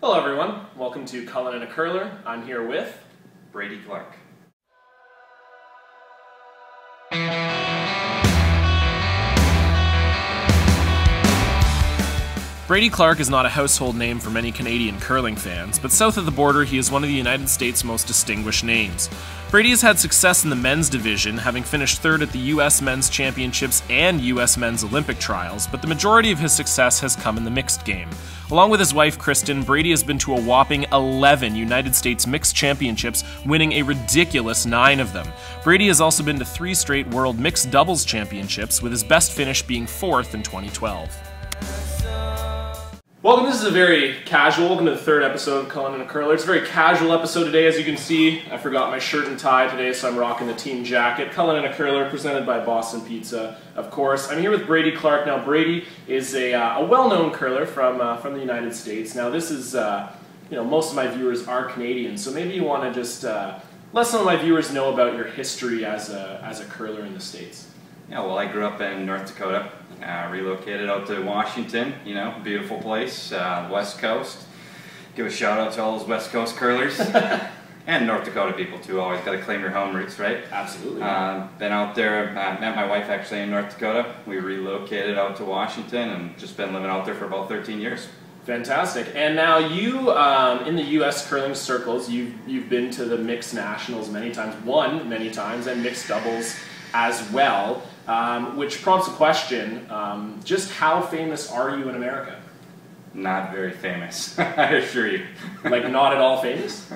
Hello everyone, welcome to Cullen and a Curler. I'm here with Brady Clark. Brady Clark is not a household name for many Canadian curling fans, but south of the border he is one of the United States' most distinguished names. Brady has had success in the men's division, having finished third at the U.S. Men's Championships and U.S. Men's Olympic Trials, but the majority of his success has come in the mixed game. Along with his wife Kristen, Brady has been to a whopping 11 United States Mixed Championships, winning a ridiculous 9 of them. Brady has also been to 3 straight World Mixed Doubles Championships, with his best finish being 4th in 2012. Welcome, this is a very welcome to the 3rd episode of Cullen and a Curler. It's a very casual episode today, as you can see. I forgot my shirt and tie today, so I'm rocking the team jacket. Cullen and a Curler, presented by Boston Pizza, of course. I'm here with Brady Clark. Now, Brady is a well-known curler from the United States. Now, this is, most of my viewers are Canadian, so maybe you want to just let some of my viewers know about your history as a curler in the States. Yeah, well, I grew up in North Dakota. Relocated out to Washington, beautiful place, West Coast. Give a shout out to all those West Coast curlers. And North Dakota people too, always got to claim your home roots, right? Absolutely. Been out there, met my wife actually in North Dakota. We relocated out to Washington and just been living out there for about 13 years. Fantastic. And now you, in the U.S. curling circles, you've been to the mixed nationals many times, won many times, and mixed doubles as well. Which prompts a question, just how famous are you in America? Not very famous, I assure you. Like not at all famous?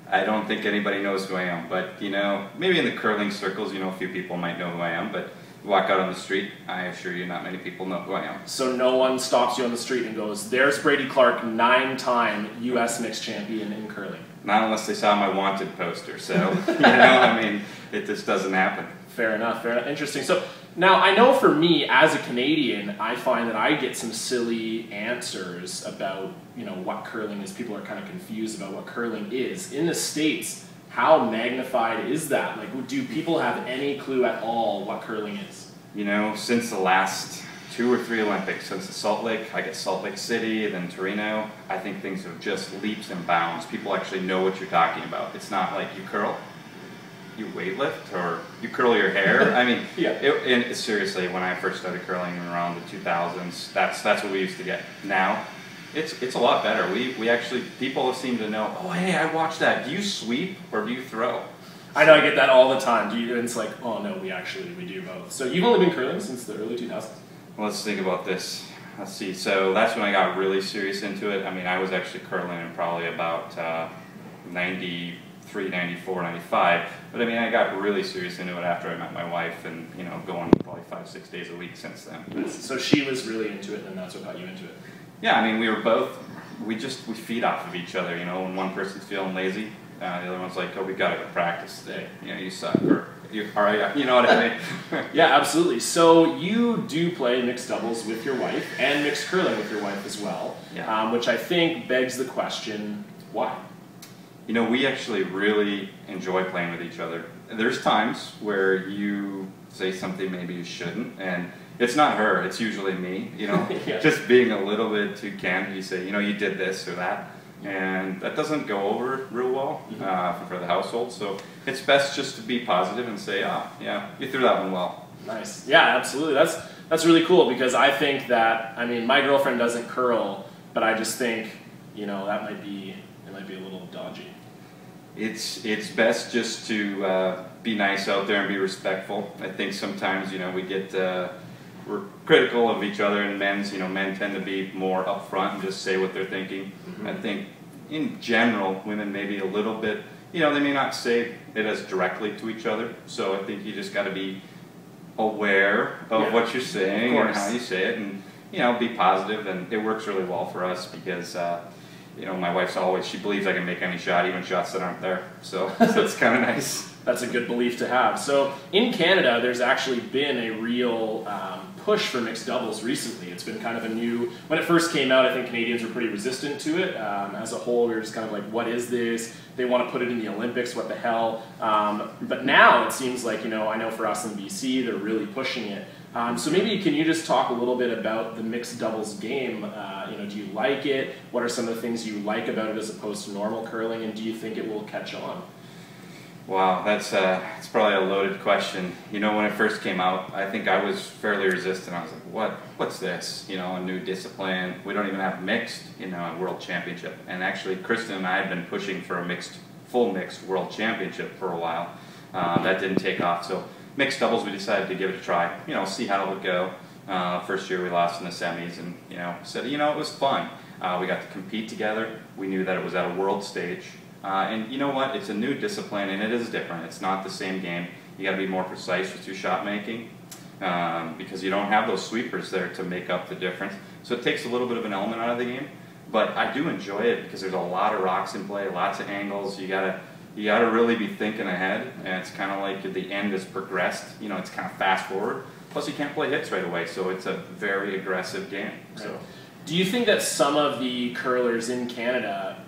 I don't think anybody knows who I am, but maybe in the curling circles, a few people might know who I am, but you walk out on the street, I assure you not many people know who I am. So no one stops you on the street and goes, there's Brady Clark, 9-time U.S. mixed champion in curling? Not unless they saw my wanted poster, so, it just doesn't happen. Fair enough, fair enough. Interesting. So now I know for me as a Canadian, I find that I get some silly answers about what curling is. People are kind of confused about what curling is. In the States, how magnified is that? Like, do people have any clue at all what curling is? Since the last 2 or 3 Olympics, since the Salt Lake City, then Torino, I think things have just leaps and bounds. People actually know what you're talking about. It's not like you curl, you weightlift, or you curl your hair. I mean, yeah. Seriously, when I first started curling around the 2000s, that's what we used to get. Now, it's a lot better. We actually, people seem to know, oh hey, I watched that. Do you sweep or do you throw? I know, I get that all the time. It's like, oh no, we do both. So you've only been curling since the early 2000s? Well, let's think about this. Let's see, so that's when I got really serious into it. I mean, I was actually curling in probably about 93, 94, 95. But I mean, I got really serious into it after I met my wife, and going probably 5-6 days a week since then. So she was really into it, and that's what got you into it? Yeah, I mean, we feed off of each other, when one person's feeling lazy, the other one's like, oh, we gotta go practice today. You suck, or you know what I mean? Yeah, absolutely. So you do play mixed doubles with your wife, and mixed curling with your wife as well, yeah. Which I think begs the question, why? We actually really enjoy playing with each other. There's times where you say something maybe you shouldn't, and it's not her, it's usually me, yeah. Just being a little bit too candid. You say, you did this or that, and that doesn't go over real well for the household, so it's best just to be positive and say, oh, yeah, you threw that one well. Nice. Yeah, absolutely. That's really cool, because I think that, I mean, my girlfriend doesn't curl, but I just think, that might be a little dodgy. It's best just to be nice out there and be respectful. I think sometimes, we're critical of each other in men's. Men tend to be more upfront and just say what they're thinking. Mm-hmm. I think in general, women may be a little bit, they may not say it as directly to each other. So I think you just got to be aware of what you're saying and how you say it, and be positive. And it works really well for us because my wife's she believes I can make any shot, even shots that aren't there. So that's kind of nice. That's a good belief to have. So in Canada, there's actually been a real push for mixed doubles recently. It's been kind of a new, when it first came out, I think Canadians were pretty resistant to it. As a whole, we were just kind of like, what is this? They want to put it in the Olympics, what the hell? But now it seems like, I know for us in BC, they're really pushing it. So maybe can you just talk a little bit about the mixed doubles game? Do you like it? What are some of the things you like about it as opposed to normal curling, and do you think it will catch on? Wow, it's probably a loaded question. When it first came out, I think I was fairly resistant. I was like, what's this? A new discipline. We don't even have mixed, a world championship. And actually, Kristen and I had been pushing for a full mixed world championship for a while. That didn't take off. So mixed doubles, we decided to give it a try. See how it would go. First year we lost in the semis, and said it was fun. We got to compete together. We knew that it was at a world stage. And you know what? It's a new discipline, and it is different. It's not the same game. You got to be more precise with your shot making because you don't have those sweepers there to make up the difference. So it takes a little bit of an element out of the game. But I do enjoy it because there's a lot of rocks in play, lots of angles. You gotta really be thinking ahead, and it's kind of like the end is progressed. It's kind of fast forward. Plus, you can't play hits right away, so it's a very aggressive game. Right. So, do you think that some of the curlers in Canada,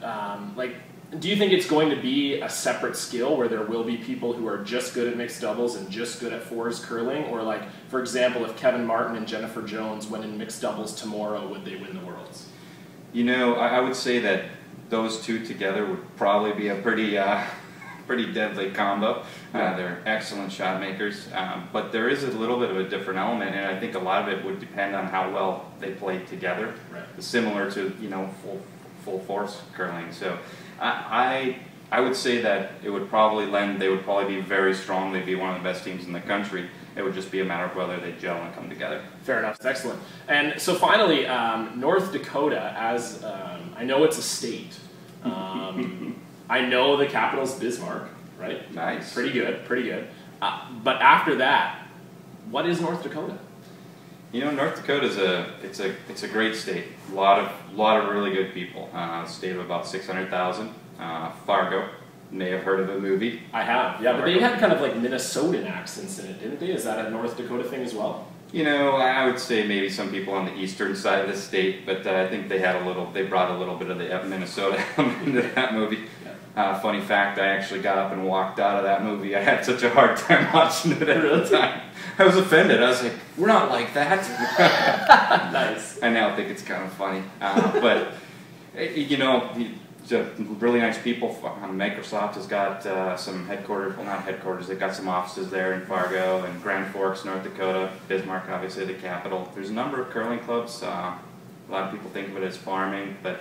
do you think it's going to be a separate skill where there will be people who are just good at mixed doubles and just good at fours curling? Or for example, if Kevin Martin and Jennifer Jones went in mixed doubles tomorrow, would they win the Worlds? I would say that those two together would probably be a pretty deadly combo. They're excellent shot makers, but there is a little bit of a different element, and I think a lot of it would depend on how well they played together, similar to full force curling. So I would say that it would probably they would probably be very strong. They'd be one of the best teams in the country. It would just be a matter of whether they gel and come together. Fair enough. That's excellent. And so finally, North Dakota, as I know it's a state. I know the capital's Bismarck, right? Nice. Pretty good, pretty good. But after that, what is North Dakota? North Dakota is a great state. A lot of really good people. A state of about 600,000. Fargo, may have heard of the movie. I have, yeah. But they had kind of like Minnesotan accents in it, didn't they? Is that a North Dakota thing as well? I would say maybe some people on the eastern side of the state, but I think they brought a little bit of the Minnesota element into that movie. Funny fact, I actually got up and walked out of that movie. I had such a hard time watching it at the time. I was offended. I was like, we're not like that. Nice. I now think it's kind of funny. But, really nice people. Microsoft has got some headquarters, well, not headquarters, they've got some offices there in Fargo and Grand Forks, North Dakota, Bismarck, obviously the capital. There's a number of curling clubs. A lot of people think of it as farming, but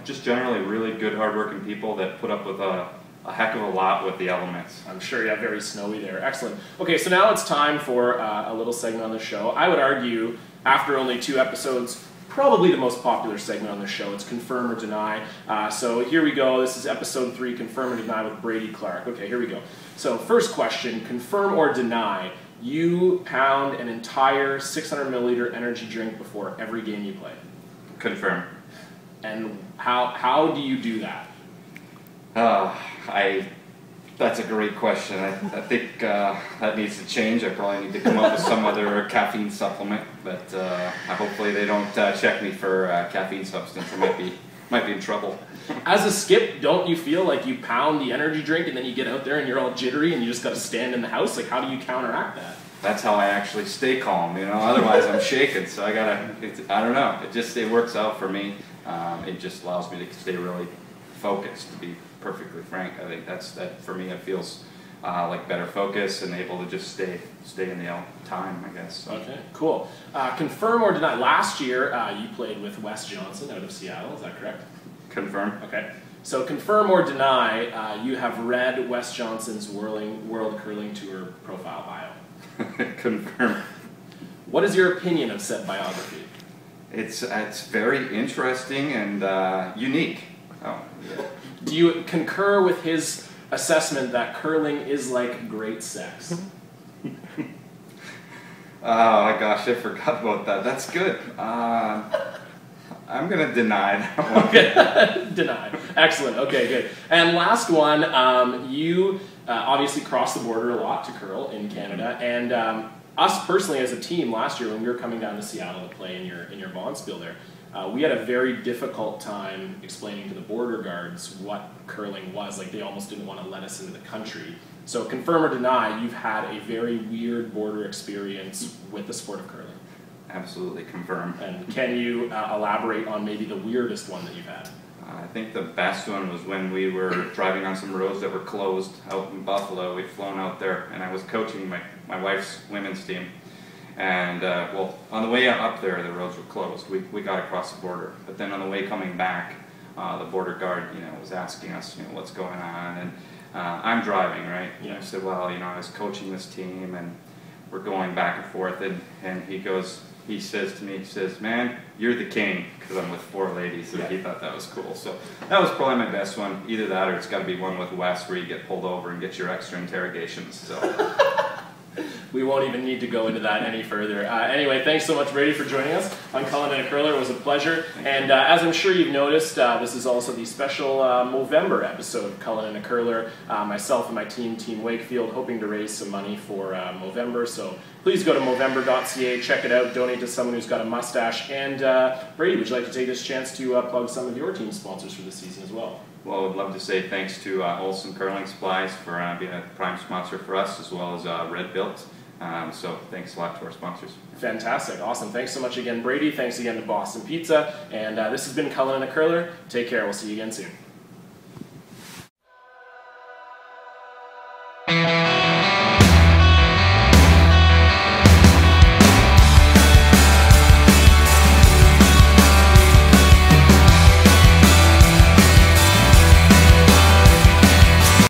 just generally really good, hardworking people that put up with a heck of a lot with the elements. I'm sure, yeah, very snowy there. Excellent. Okay, so now it's time for a little segment on the show. I would argue, after only 2 episodes, probably the most popular segment on the show. It's Confirm or Deny. So here we go. This is episode 3, Confirm or Deny with Brady Clark. Okay, here we go. So first question, confirm or deny, you pound an entire 600 milliliter energy drink before every game you play? Confirm. And how do you do that? That's a great question. I think that needs to change. I probably need to come up with some other caffeine supplement, but hopefully they don't check me for caffeine substance. I might be in trouble. As a skip, don't you feel like you pound the energy drink and then you get out there and you're all jittery and you just got to stand in the house? Like, how do you counteract that? That's how I actually stay calm, Otherwise, I'm shaking. So I don't know. It works out for me. It just allows me to stay really focused, to be perfectly frank. I think that for me, it feels like better focus and able to just stay in the time, I guess. So. Okay, cool. Confirm or deny, last year you played with Wes Johnson out of Seattle, is that correct? Confirm. Okay. So confirm or deny, you have read Wes Johnson's World Curling Tour profile bio. Confirm. What is your opinion of said biography? It's very interesting and unique. Oh, yeah. Do you concur with his assessment that curling is like great sex? Oh my gosh, I forgot about that. That's good. I'm going to deny that one. Okay, deny. Excellent. Okay, good. And last one, you obviously crossed the border a lot to curl in Canada, and us personally as a team last year when we were coming down to Seattle to play in your Bonspiel there, we had a very difficult time explaining to the border guards what curling was. Like, they almost didn't want to let us into the country So confirm or deny, you've had a very weird border experience with the sport of curling. Absolutely confirm. And can you elaborate on maybe the weirdest one that you've had? I think the best one was when we were driving on some roads that were closed out in Buffalo. We'd flown out there, and I was coaching my wife's women's team. And, well, on the way up there, the roads were closed. We got across the border. But then on the way coming back, the border guard, was asking us, what's going on. And I'm driving, right? Yeah. I said, well, I was coaching this team, and we're going back and forth. And he says to me, man, you're the king, because I'm with 4 ladies. And he thought that was cool. So that was probably my best one. Either that or it's got to be one with Wes where you get pulled over and get your extra interrogations. So. We won't even need to go into that any further. Anyway, thanks so much, Brady, for joining us on Cullen and a Curler. It was a pleasure. And as I'm sure you've noticed, this is also the special Movember episode of Cullen and a Curler. Myself and my team, Team Wakefield, hoping to raise some money for Movember. So please go to Movember.ca, check it out, donate to someone who's got a mustache. And Brady, would you like to take this chance to plug some of your team sponsors for the season as well? Well, I would love to say thanks to Olson Curling Supplies for being a prime sponsor for us, as well as Red Built. So thanks a lot to our sponsors. Fantastic. Awesome. Thanks so much again, Brady. Thanks again to Boston Pizza. And this has been Cullen and a Curler. Take care. We'll see you again soon.